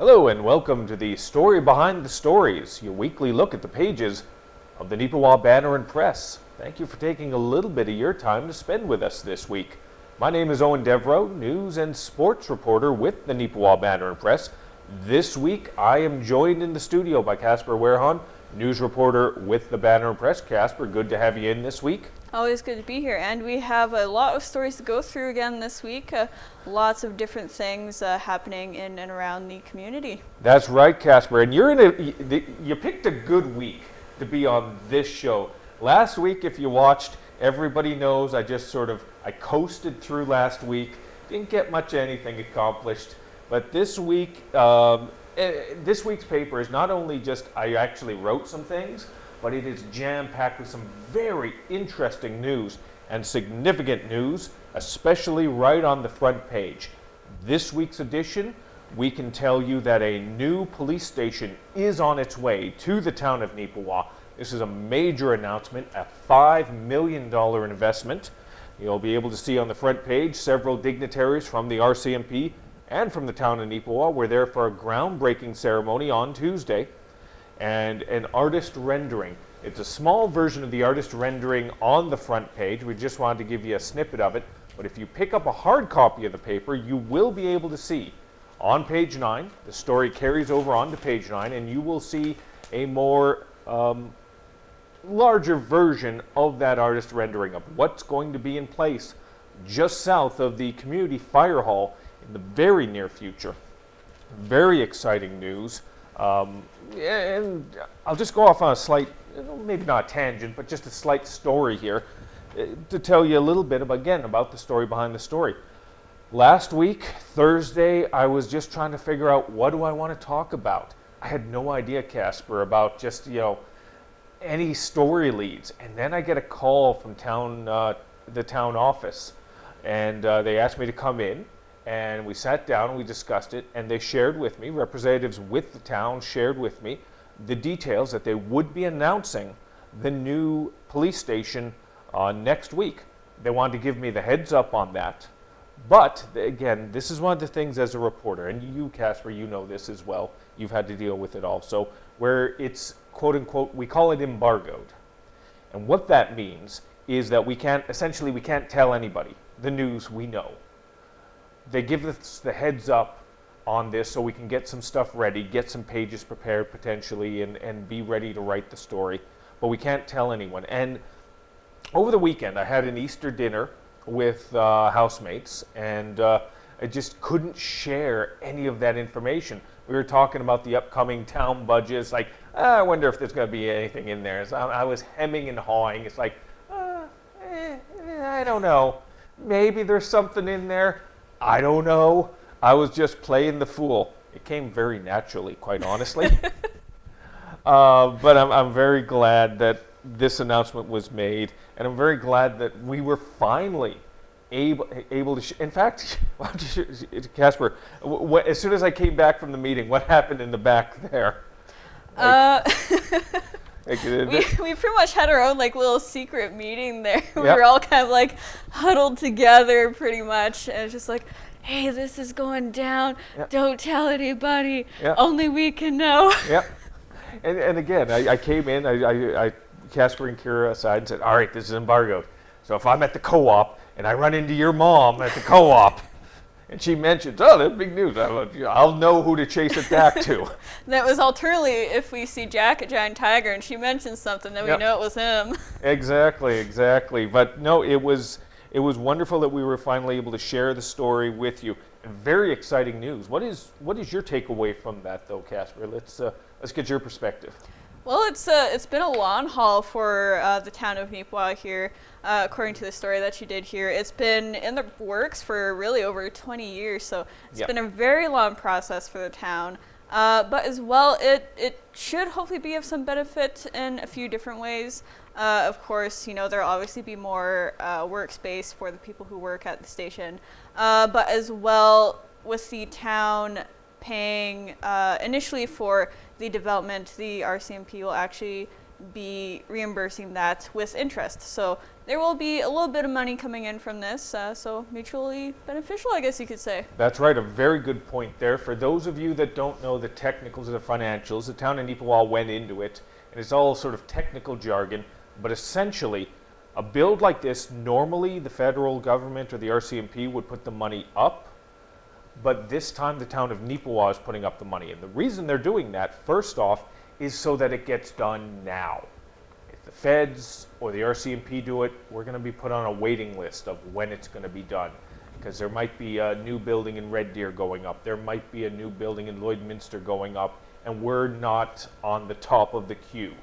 Hello and welcome to the Story Behind the Stories, your weekly look at the pages of the Neepawa Banner Press. Thank you for taking a little bit of your time to spend with us this week. My name is Eoin Devereux, news and sports reporter with the Neepawa Banner Press. This week I am joined in the studio by Casper Wehrhahn, news reporter with the Banner Press. Casper, good to have you in this week. Always good to be here, and we have a lot of stories to go through again this week. Lots of different things happening in and around the community. That's right, Casper, and you picked a good week to be on this show. Last week, if you watched, everybody knows I coasted through last week, didn't get much anything accomplished, but this week, this week's paper is not only just I actually wrote some things, but it is jam-packed with some very interesting news and significant news, especially right on the front page. This week's edition, we can tell you that a new police station is on its way to the town of Neepawa. This is a major announcement, a $5 million investment. You'll be able to see on the front page several dignitaries from the RCMP and from the town of Neepawa were there for a groundbreaking ceremony on Tuesday. And an artist rendering. It's a small version of the artist rendering on the front page. We just wanted to give you a snippet of it. But if you pick up a hard copy of the paper, you will be able to see on page 9, the story carries over onto page 9, and you will see a more larger version of that artist rendering of what's going to be in place just south of the community fire hall in the very near future. Very exciting news. And I'll just go off on a slight, maybe not a tangent, but just a slight story here to tell you a little bit about the story behind the story. Last week, Thursday, I was just trying to figure out what do I want to talk about. I had no idea, Casper, about just, any story leads. And then I get a call from the town office, and they asked me to come in. And we sat down and we discussed it, and they shared with me, representatives with the town shared with me the details that they would be announcing the new police station next week. They wanted to give me the heads up on that. But again, this is one of the things as a reporter, and you, Casper, you know this as well. You've had to deal with it also, where it's quote unquote, we call it embargoed. And what that means is that we can't tell anybody the news we know. They give us the heads up on this so we can get some stuff ready, get some pages prepared potentially, and be ready to write the story. But we can't tell anyone. And over the weekend, I had an Easter dinner with housemates, and I just couldn't share any of that information. We were talking about the upcoming town budgets, like, I wonder if there's going to be anything in there. So I was hemming and hawing. It's like, I don't know. Maybe there's something in there. I don't know. I was just playing the fool. It came very naturally, quite honestly. But I'm very glad that this announcement was made, and I'm very glad that we were finally able to. In fact, Casper, as soon as I came back from the meeting, what happened in the back there? We pretty much had our own little secret meeting there. We Yep. were all kind of huddled together pretty much, and it's just like, hey, this is going down. Yep. Don't tell anybody. Yep. Only we can know. Yep. And again, I came in, I Casper and Kira aside and said, all right, this is embargoed. So if I'm at the co-op and I run into your mom at the co-op, and she mentions, oh, that's big news, I'll know who to chase it back to. That was alternately if we see Jack at Giant Tiger and she mentions something, then Yep. we know it was him. Exactly. But no, it was wonderful that we were finally able to share the story with you. Very exciting news. What is your takeaway from that, though, Casper? Let's get your perspective. Well, it's been a long haul for the town of Neepawa here, according to the story that you did here. It's been in the works for really over 20 years, so it's Yep. been a very long process for the town. But as well, it should hopefully be of some benefit in a few different ways. Of course, there'll obviously be more workspace for the people who work at the station, but as well with the town paying initially for the development, the RCMP will actually be reimbursing that with interest. So there will be a little bit of money coming in from this, so mutually beneficial, I guess you could say. That's right, a very good point there. For those of you that don't know the technicals of the financials, the town of Neepawa went into it, and it's all sort of technical jargon, but essentially, a build like this, normally the federal government or the RCMP would put the money up, but this time the town of Neepawa is putting up the money. And the reason they're doing that, first off, is so that it gets done now. If the feds or the RCMP do it, we're going to be put on a waiting list of when it's going to be done. Because there might be a new building in Red Deer going up, there might be a new building in Lloydminster going up, and we're not on the top of the queue.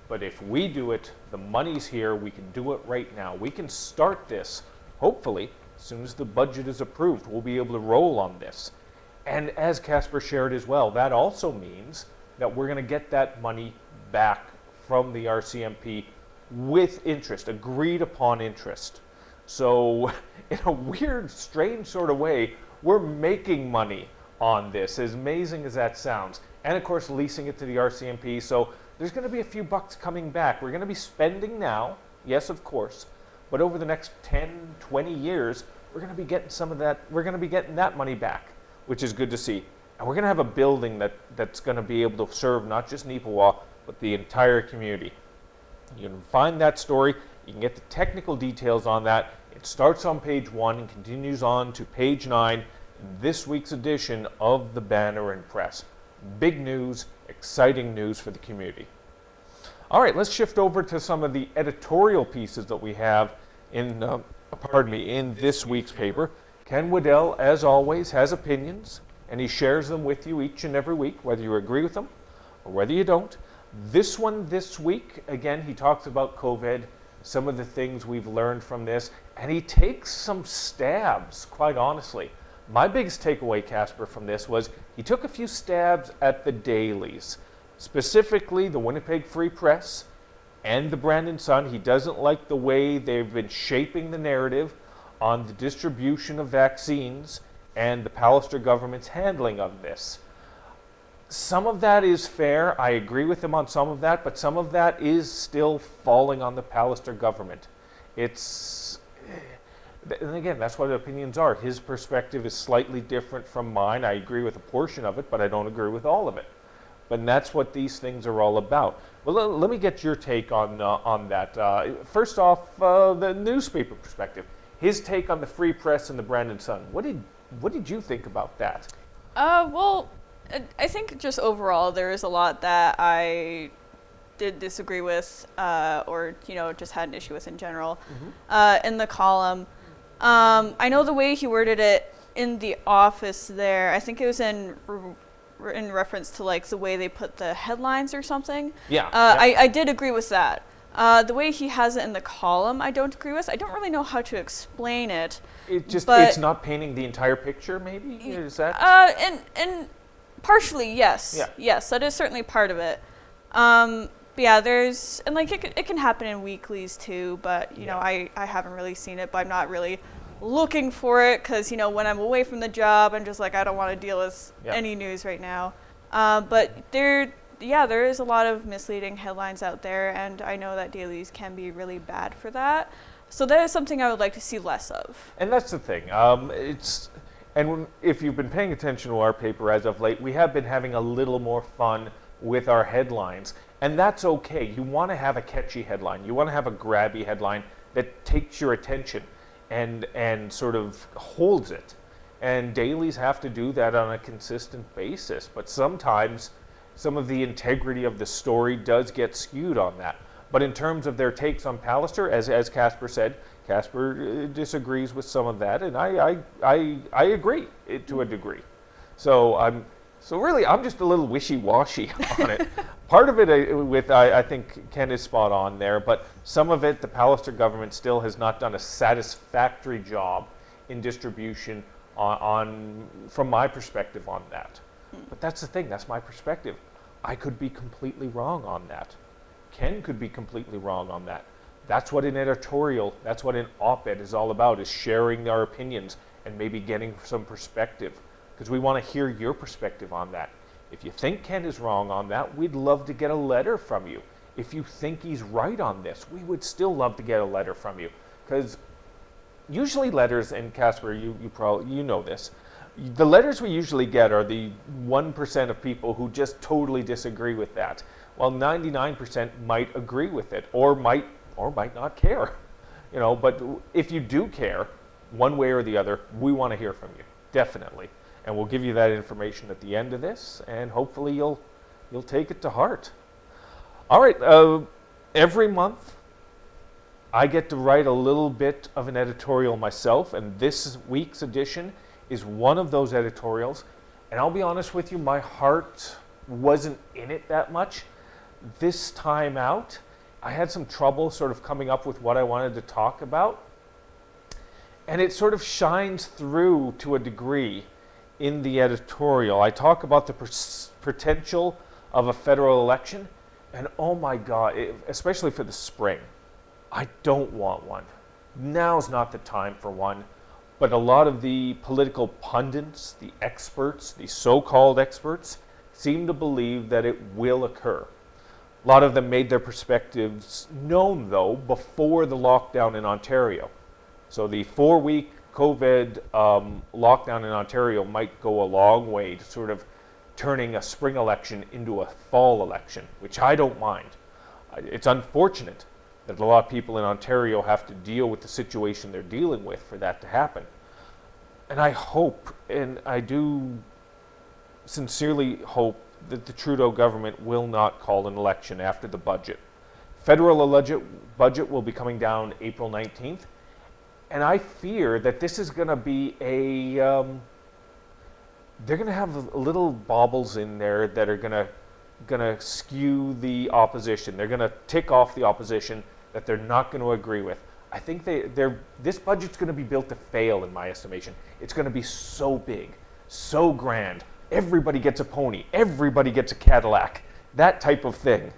But if we do it, the money's here, we can do it right now. We can start this, hopefully, as soon as the budget is approved, we'll be able to roll on this. And as Casper shared as well, that also means that we're going to get that money back from the RCMP with interest, agreed upon interest. So in a weird, strange sort of way, we're making money on this, as amazing as that sounds. And of course, leasing it to the RCMP. So there's going to be a few bucks coming back. We're going to be spending now, yes, of course, but over the next 10, 20 years, we're going to be getting some of that, we're going to be getting that money back, which is good to see. And we're going to have a building that's going to be able to serve not just Neepawa, but the entire community. You can find that story. You can get the technical details on that. It starts on page 1 and continues on to page 9 in this week's edition of the Banner and Press. Big news, exciting news for the community. All right, let's shift over to some of the editorial pieces that we have in this week's paper. Ken Waddell, as always, has opinions, and he shares them with you each and every week, whether you agree with them or whether you don't. This one this week, again, he talks about COVID, some of the things we've learned from this, and he takes some stabs, quite honestly. My biggest takeaway, Casper, from this was he took a few stabs at the dailies, specifically the Winnipeg Free Press and the Brandon Sun. He doesn't like the way they've been shaping the narrative on the distribution of vaccines and the Pallister government's handling of this. Some of that is fair. I agree with him on some of that, but some of that is still falling on the Pallister government. And again, that's what opinions are. His perspective is slightly different from mine. I agree with a portion of it, but I don't agree with all of it. But that's what these things are all about. Well, let me get your take on that. First off, the newspaper perspective. His take on the Free Press and the Brandon Sun. What did you think about that? Well, I think just overall there is a lot that I did disagree with, or just had an issue with in general, in the column. I know the way he worded it in the office there. I think it was in reference to like the way they put the headlines or something. Yeah. I did agree with that. The way he has it in the column, I don't agree with. I don't really know how to explain it. It's not painting the entire picture, maybe? Is that? And partially, yes. Yeah. Yes, that is certainly part of it. But yeah, it can happen in weeklies too, but I haven't really seen it, but I'm not really looking for it because when I'm away from the job, I'm just like, I don't want to deal with any news right now. But there is a lot of misleading headlines out there, and I know that dailies can be really bad for that. So that is something I would like to see less of. And that's the thing. If you've been paying attention to our paper as of late, we have been having a little more fun with our headlines, and that's okay. You want to have a catchy headline. You want to have a grabby headline that takes your attention and sort of holds it. And dailies have to do that on a consistent basis, but sometimes some of the integrity of the story does get skewed on that. But in terms of their takes on Pallister, as Casper said, Casper disagrees with some of that, and I agree to a degree. So I'm just a little wishy-washy on it. Part of it, I think Ken is spot on there, but some of it, the Pallister government still has not done a satisfactory job in distribution from my perspective on that. But that's the thing, that's my perspective. I could be completely wrong on that. Ken could be completely wrong on that. That's what an editorial, that's what an op-ed is all about, is sharing our opinions and maybe getting some perspective, because we want to hear your perspective on that. If you think Ken is wrong on that, we'd love to get a letter from you. if you think he's right on this. We would still love to get a letter from you, because usually letters, and Casper, you know this, the letters we usually get are the 1% of people who just totally disagree with that, while 99% might agree with it, or might not care. But if you do care, one way or the other, we want to hear from you, definitely. And we'll give you that information at the end of this, and hopefully you'll take it to heart. All right, every month I get to write a little bit of an editorial myself, and this week's edition is one of those editorials. And I'll be honest with you, my heart wasn't in it that much. This time out, I had some trouble sort of coming up with what I wanted to talk about. And it sort of shines through to a degree in the editorial. I talk about the potential of a federal election, and oh my God, especially for the spring, I don't want one. Now's not the time for one. But a lot of the political pundits, the experts, the so-called experts, seem to believe that it will occur. A lot of them made their perspectives known, though, before the lockdown in Ontario. So the 4-week COVID lockdown in Ontario might go a long way to sort of turning a spring election into a fall election, which I don't mind. It's unfortunate that a lot of people in Ontario have to deal with the situation they're dealing with for that to happen. And I hope, and I do sincerely hope, that the Trudeau government will not call an election after the budget. Federal budget will be coming down April 19th, and I fear that this is going to be they're going to have little baubles in there that are going to skew the opposition. They're going to tick off the opposition that they're not going to agree with. I think this budget's going to be built to fail, in my estimation. It's going to be so big, so grand. Everybody gets a pony. Everybody gets a Cadillac. That type of thing.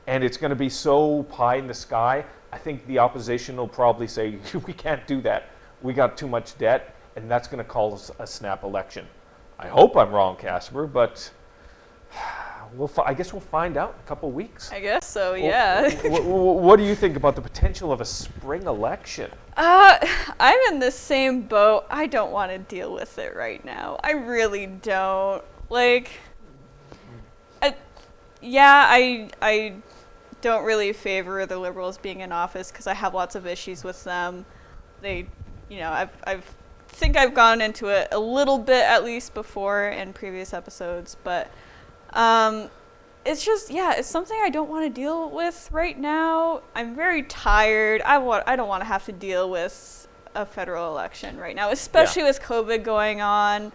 And it's going to be so pie in the sky. I think the opposition will probably say, we can't do that. We got too much debt, and that's going to cause a snap election. I hope I'm wrong, Casper, but I guess we'll find out in a couple weeks. I guess so, yeah. What do you think about the potential of a spring election? I'm in the same boat. I don't want to deal with it right now. I really don't. I don't really favor the Liberals being in office because I have lots of issues with them. I've think I've gone into it a little bit at least before in previous episodes, but it's just, it's something I don't want to deal with right now. I'm very tired. I don't want to have to deal with a federal election right now, especially with COVID going on.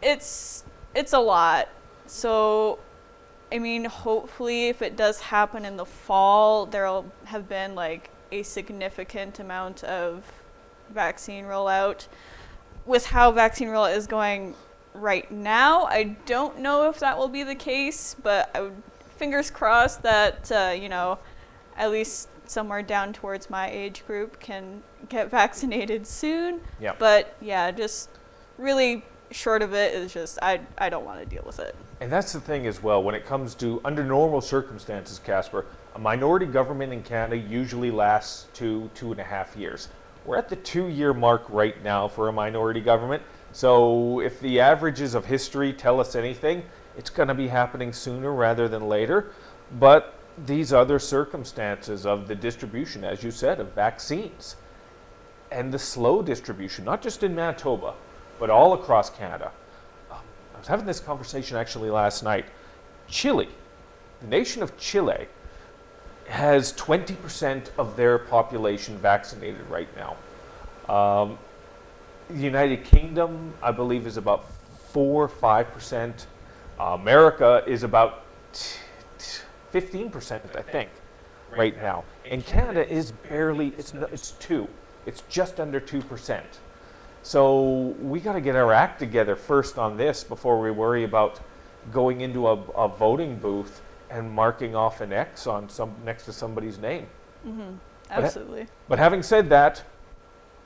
It's a lot. So, I mean, hopefully if it does happen in the fall, there'll have been a significant amount of vaccine rollout. With how vaccine rollout is going right now, I don't know if that will be the case, but fingers crossed that at least somewhere down towards my age group can get vaccinated soon. Yeah. But just really short of it is just I don't want to deal with it. And that's the thing as well, when it comes to, under normal circumstances, Casper, a minority government in Canada usually lasts 2.5 years. We're at the 2-year mark right now for a minority government. So if the averages of history tell us anything, it's going to be happening sooner rather than later. But these other circumstances of the distribution, as you said, of vaccines, and the slow distribution, not just in Manitoba, but all across Canada. I was having this conversation actually last night. Chile, the nation of Chile, has 20% of their population vaccinated right now. The United Kingdom, I believe, is about 4 or 5%. America is about 15%, I think, right now. And Canada is barely, it's 2. It's just under 2%. So we got to get our act together first on this before we worry about going into a voting booth and marking off an X on next to somebody's name. Mm-hmm. Absolutely. But having said that,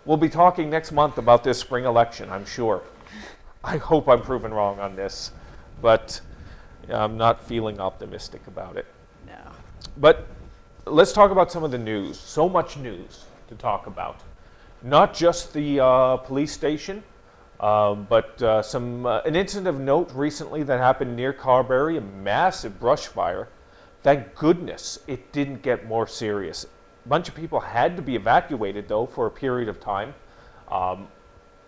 we'll be talking next month about this spring election, I'm sure. I hope I'm proven wrong on this, but I'm not feeling optimistic about it. No. But let's talk about some of the news. So much news to talk about. Not just the police station, but an incident of note recently that happened near Carberry, a massive brush fire. Thank goodness it didn't get more serious. A bunch of people had to be evacuated, though, for a period of time.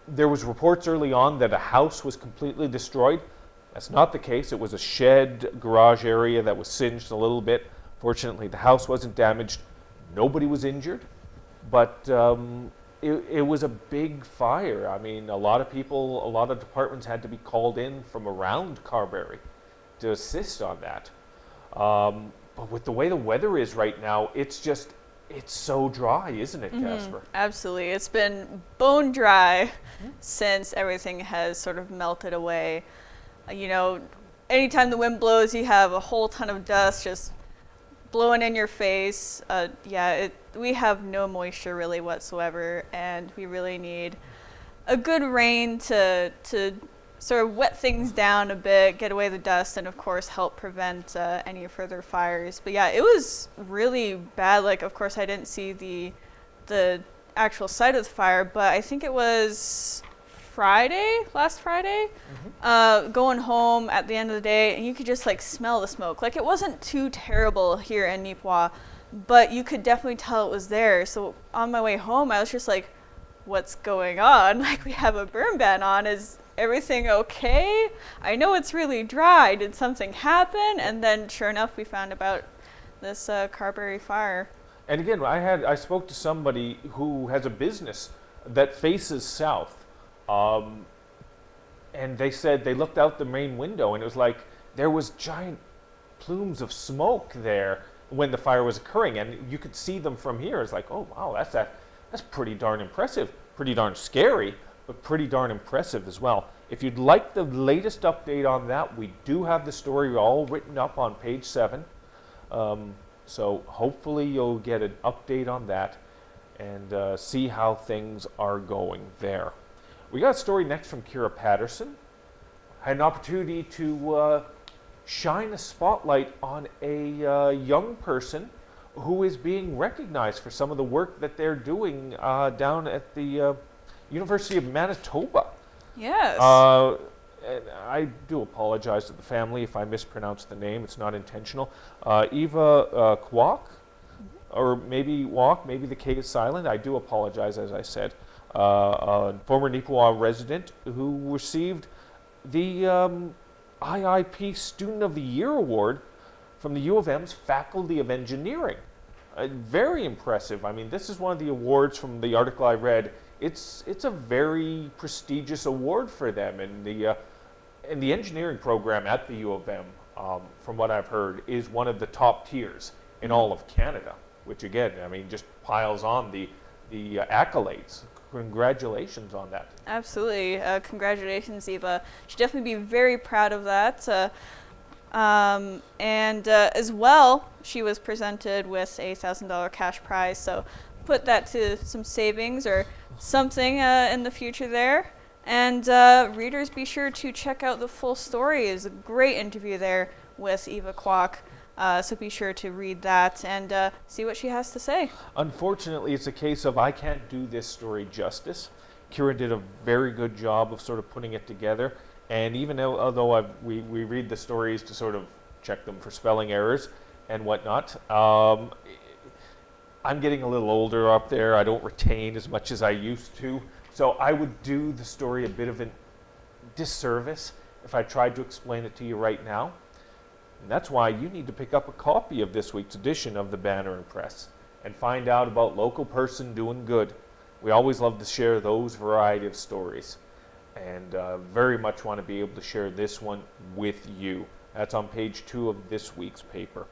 There was reports early on that a house was completely destroyed. That's not the case. It was a shed garage area that was singed a little bit. Fortunately, the house wasn't damaged. Nobody was injured, but it was a big fire. I mean, a lot of departments had to be called in from around Carberry to assist on that. But with the way the weather is right now, it's so dry, isn't it, Casper? Absolutely. It's been bone dry since everything has sort of melted away. You know, anytime the wind blows, you have a whole ton of dust just blowing in your face. We have no moisture really whatsoever, and we really need a good rain to sort of wet things down a bit, get away the dust, and of course help prevent any further fires. But yeah, it was really bad. Like, of course, I didn't see the actual site of the fire, but I think it was last Friday, going home at the end of the day, and you could just like smell the smoke. Like, it wasn't too terrible here in Neepawa, but you could definitely tell it was there. So on my way home, I was just like, what's going on? Like, we have a burn ban on. Is everything okay? I know it's really dry. Did something happen? And then sure enough, we found about this Carberry fire. And again, I spoke to somebody who has a business that faces south. And they said they looked out the main window and it was like there was giant plumes of smoke there when the fire was occurring, and you could see them from here. It's like, oh wow, that's pretty darn impressive, pretty darn scary, but pretty darn impressive as well. If you'd like the latest update on that, we do have the story all written up on page 7. So hopefully you'll get an update on that and see how things are going there. We got a story next from Kira Patterson. Had an opportunity to shine a spotlight on a young person who is being recognized for some of the work that they're doing down at the University of Manitoba. Yes. And I do apologize to the family if I mispronounce the name. It's not intentional. Eva Kwok, or maybe Walk, maybe the K is silent. I do apologize, as I said. A former Neepawa resident who received the IIP Student of the Year Award from the U of M's Faculty of Engineering. Very impressive. I mean, this is one of the awards from the article I read. It's a very prestigious award for them, and the engineering program at the U of M, from what I've heard, is one of the top tiers in all of Canada. Which again, I mean, just piles on the accolades. Congratulations on that. Absolutely. Congratulations, Eva. Should definitely be very proud of that. And as well, she was presented with a $1,000 cash prize. So put that to some savings or something in the future there. And readers, be sure to check out the full story. It's a great interview there with Eva Kwok. So be sure to read that and see what she has to say. Unfortunately, it's a case of I can't do this story justice. Kira did a very good job of sort of putting it together. And even although we read the stories to sort of check them for spelling errors and whatnot, I'm getting a little older up there. I don't retain as much as I used to. So I would do the story a bit of a disservice if I tried to explain it to you right now. And that's why you need to pick up a copy of this week's edition of the Banner Press and find out about local person doing good. We always love to share those variety of stories, and very much want to be able to share this one with you. That's on page 2 of this week's paper.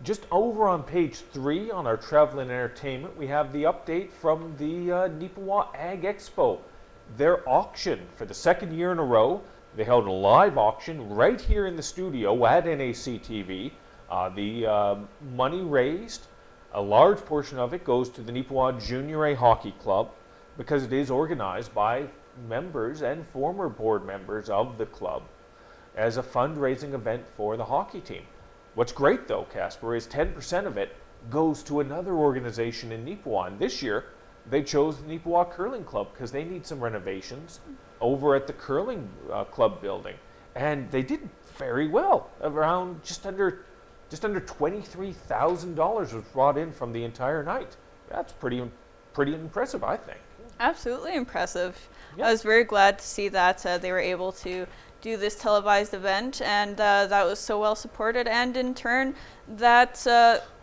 Just over on page 3 on our travel and entertainment, we have the update from the Neepawa Ag Expo. Their auction for the second year in a row. They held a live auction right here in the studio at NAC TV. The money raised, a large portion of it goes to the Neepawa Junior A Hockey Club because it is organized by members and former board members of the club as a fundraising event for the hockey team. What's great though, Casper, is 10% of it goes to another organization in Neepawa. And this year, they chose the Neepawa Curling Club because they need some renovations over at the curling club building. And they did very well. Around just under $23,000 was brought in from the entire night. That's pretty impressive, I think. Absolutely impressive. Yeah. I was very glad to see that they were able to do this televised event, and that was so well supported. And in turn, that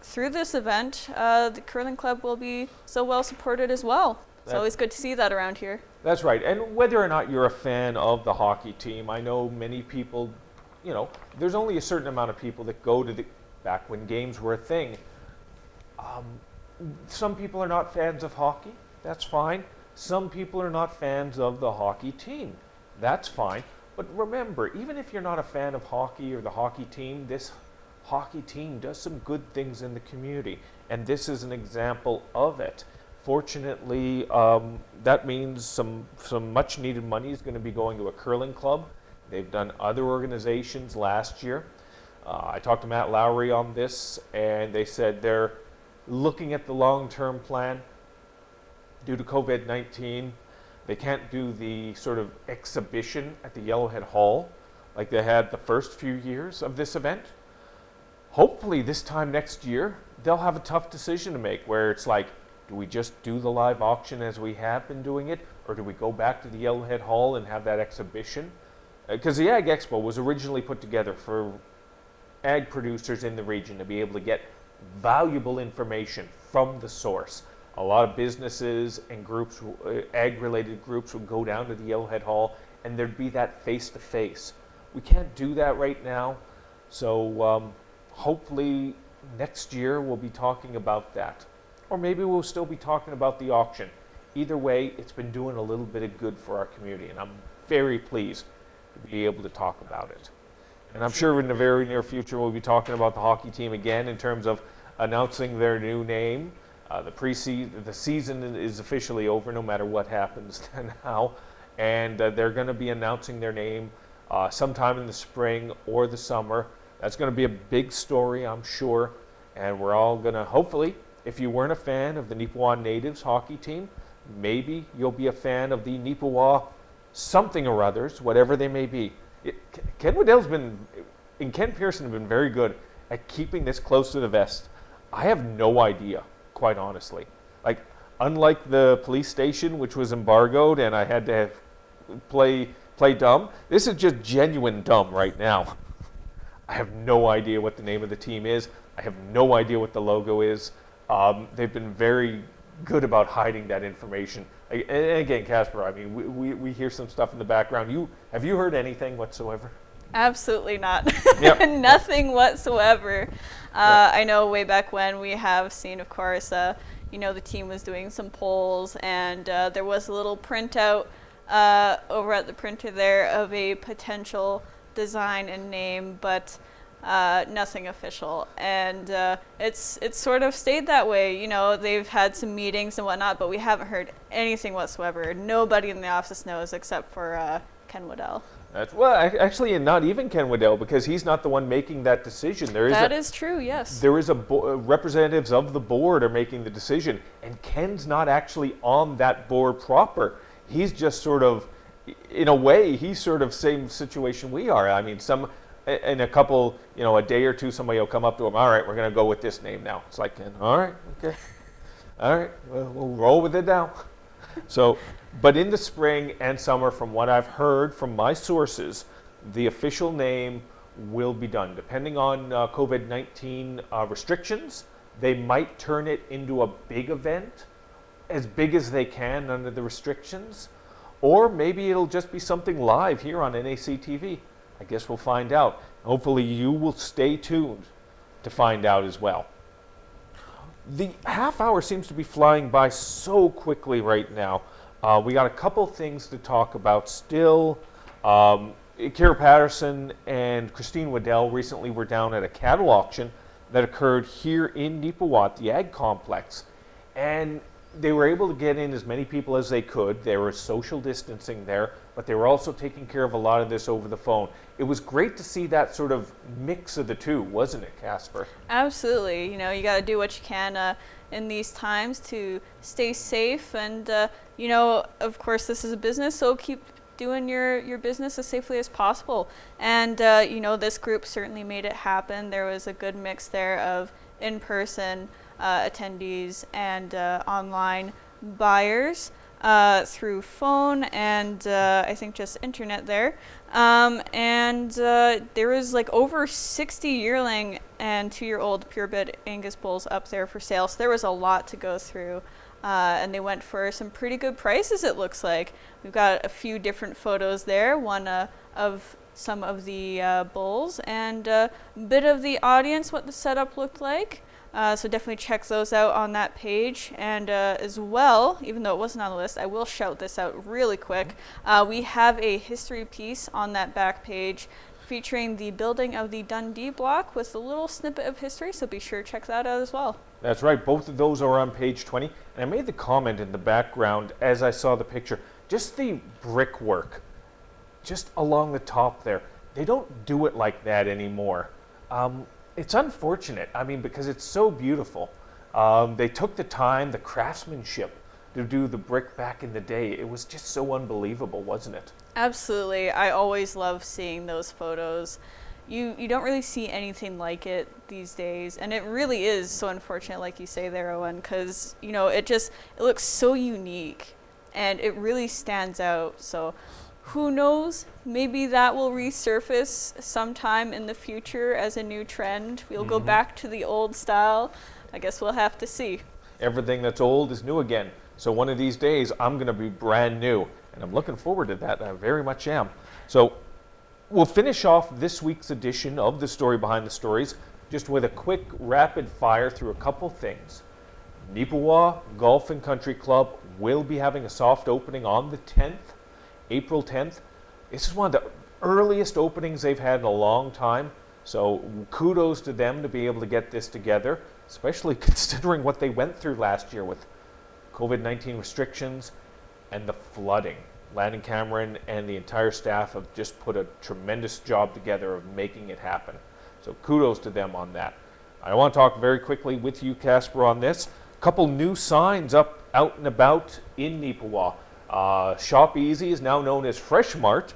through this event, the curling club will be so well supported as well. It's always good to see that around here. That's right. And whether or not you're a fan of the hockey team, I know many people, there's only a certain amount of people that go to back when games were a thing. Some people are not fans of hockey. That's fine. Some people are not fans of the hockey team. That's fine. But remember, even if you're not a fan of hockey or the hockey team, this hockey team does some good things in the community. And this is an example of it. Fortunately, that means some much needed money is going to be going to a curling club. They've done other organizations last year. I talked to Matt Lowry on this, and they said they're looking at the long-term plan. Due to COVID-19, they can't do the sort of exhibition at the Yellowhead Hall like they had the first few years of this event. Hopefully this time next year, they'll have a tough decision to make where it's like, do we just do the live auction as we have been doing it, or do we go back to the Yellowhead Hall and have that exhibition? Because the Ag Expo was originally put together for ag producers in the region to be able to get valuable information from the source. A lot of businesses and groups, ag-related groups, would go down to the Yellowhead Hall, and there'd be that face-to-face. We can't do that right now, so hopefully next year we'll be talking about that. Or maybe we'll still be talking about the auction. Either way, it's been doing a little bit of good for our community, and I'm very pleased to be able to talk about it. And I'm sure in the very near future we'll be talking about the hockey team again in terms of announcing their new name. The season is officially over no matter what happens now, and they're going to be announcing their name sometime in the spring or the summer. That's going to be a big story, I'm sure, and we're all going to, hopefully, if you weren't a fan of the Neepawa Natives hockey team, maybe you'll be a fan of the Neepawa something or others, whatever they may be. Ken Waddell's and Ken Pearson have been very good at keeping this close to the vest. I have no idea, quite honestly. Like, unlike the police station, which was embargoed and I had to play dumb, this is just genuine dumb right now. I have no idea what the name of the team is. I have no idea what the logo is. They've been very good about hiding that information. And again, Casper, I mean, we hear some stuff in the background. Have you heard anything whatsoever? Absolutely not. Yep. Nothing whatsoever. I know way back when we have seen, of course, the team was doing some polls, and there was a little printout over at the printer there of a potential design and name, but nothing official. And it's sort of stayed that way. They've had some meetings and whatnot, but we haven't heard anything whatsoever. Nobody in the office knows except for Ken Waddell. Actually, and not even Ken Waddell, because he's not the one making that decision. That is true, yes. There is representatives of the board are making the decision, and Ken's not actually on that board proper. He's just sort of, in a way, he's sort of same situation we are. I mean, in a couple, a day or two, somebody will come up to him, all right, we're going to go with this name now. It's like, all right, okay. All right, we'll roll with it now. So, but in the spring and summer, from what I've heard from my sources, the official name will be done. Depending on COVID-19 restrictions, they might turn it into a big event, as big as they can under the restrictions, or maybe it'll just be something live here on NAC TV. I guess we'll find out. Hopefully you will stay tuned to find out as well. The half hour seems to be flying by so quickly right now. We got a couple things to talk about still. Kira Patterson and Christine Waddell recently were down at a cattle auction that occurred here in Neepawa, the Ag Complex. And they were able to get in as many people as they could. There was social distancing there, but they were also taking care of a lot of this over the phone. It was great to see that sort of mix of the two, wasn't it, Casper? Absolutely. You know, you got to do what you can in these times to stay safe. And, you know, of course, this is a business, so keep doing your business as safely as possible. And, you know, this group certainly made it happen. There was a good mix there of in-person attendees and online buyers through phone and I think just internet there. And there was like over 60 yearling and 2-year-old purebred Angus bulls up there for sale. So there was a lot to go through. And they went for some pretty good prices, it looks like. We've got a few different photos there, one of some of the bulls and a bit of the audience, what the setup looked like. So definitely check those out on that page. And as well, even though it wasn't on the list, I will shout this out really quick. We have a history piece on that back page featuring the building of the Dundee block with a little snippet of history, so be sure to check that out as well. That's right, both of those are on page 20. And I made the comment in the background as I saw the picture, just the brickwork, just along the top there. They don't do it like that anymore. It's unfortunate, I mean, because it's so beautiful. They took the time, the craftsmanship, to do the brick back in the day. It was just so unbelievable, wasn't it? Absolutely. I always love seeing those photos. You don't really see anything like it these days, and it really is so unfortunate, like you say there, Eoin, because, you know, it looks so unique, and it really stands out. So who knows, maybe that will resurface sometime in the future as a new trend. We'll go back to the old style. I guess we'll have to see. Everything that's old is new again. So one of these days, I'm going to be brand new, and I'm looking forward to that. I very much am. So we'll finish off this week's edition of The Story Behind the Stories just with a quick rapid fire through a couple things. Neepawa Golf and Country Club will be having a soft opening on the 10th, April 10th. This is one of the earliest openings they've had in a long time. So kudos to them to be able to get this together, especially considering what they went through last year with COVID-19 restrictions and the flooding. Landon Cameron and the entire staff have just put a tremendous job together of making it happen. So kudos to them on that. I want to talk very quickly with you, Casper, on this. A couple new signs up out and about in Neepawa. Shop Easy is now known as Fresh Mart,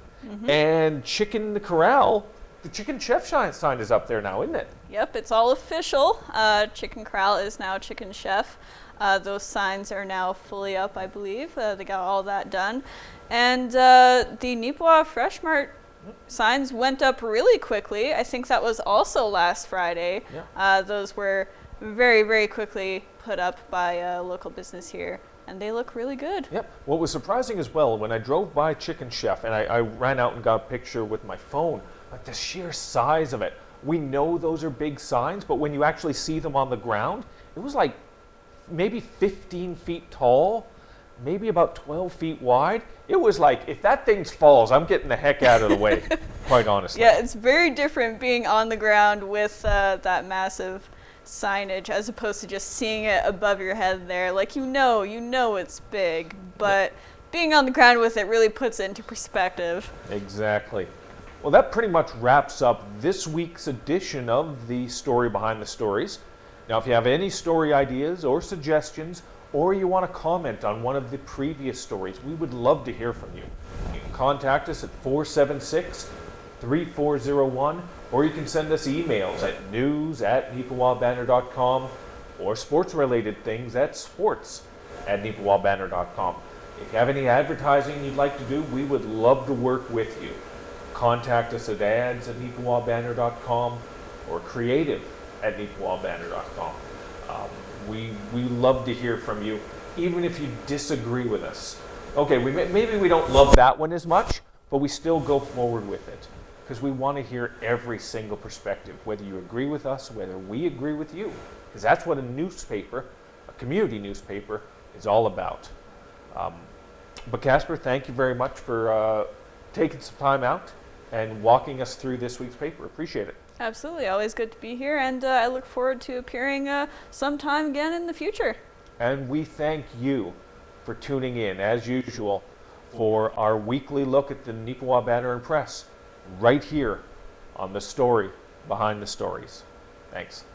and Chicken Corral, the Chicken Chef sign is up there now, isn't it? Yep, it's all official. Chicken Corral is now Chicken Chef. Those signs are now fully up, I believe. They got all that done. And the Neepawa Fresh Mart signs went up really quickly. I think that was also last Friday. Yeah. Those were very, very quickly put up by a local business here, and they look really good. Yep. What was surprising as well, when I drove by Chicken Chef, and I ran out and got a picture with my phone, like the sheer size of it. We know those are big signs, but when you actually see them on the ground, it was like maybe 15 feet tall, maybe about 12 feet wide. It was like, if that thing falls, I'm getting the heck out of the way, quite honestly. Yeah, it's very different being on the ground with that massive signage as opposed to just seeing it above your head there. Like, you know it's big, but being on the ground with it really puts it into perspective. Exactly. Well, that pretty much wraps up this week's edition of The Story Behind the Stories. Now, if you have any story ideas or suggestions, or you want to comment on one of the previous stories, we would love to hear from you. You can contact us at 476-3401, or you can send us emails at news@neepawabanner.com, or sports-related things at sports@neepawabanner.com. If you have any advertising you'd like to do, we would love to work with you. Contact us at ads@neepawabanner.com or creative@neepawabanner.com. We love to hear from you, even if you disagree with us. Okay, maybe we don't love that one as much, but we still go forward with it because we want to hear every single perspective, whether you agree with us, whether we agree with you, because that's what a newspaper, a community newspaper, is all about. But Casper, thank you very much for taking some time out and walking us through this week's paper. Appreciate it. Absolutely. Always good to be here, and I look forward to appearing sometime again in the future. And we thank you for tuning in, as usual, for our weekly look at the Neepawa Banner Press, right here on the story behind the stories. Thanks.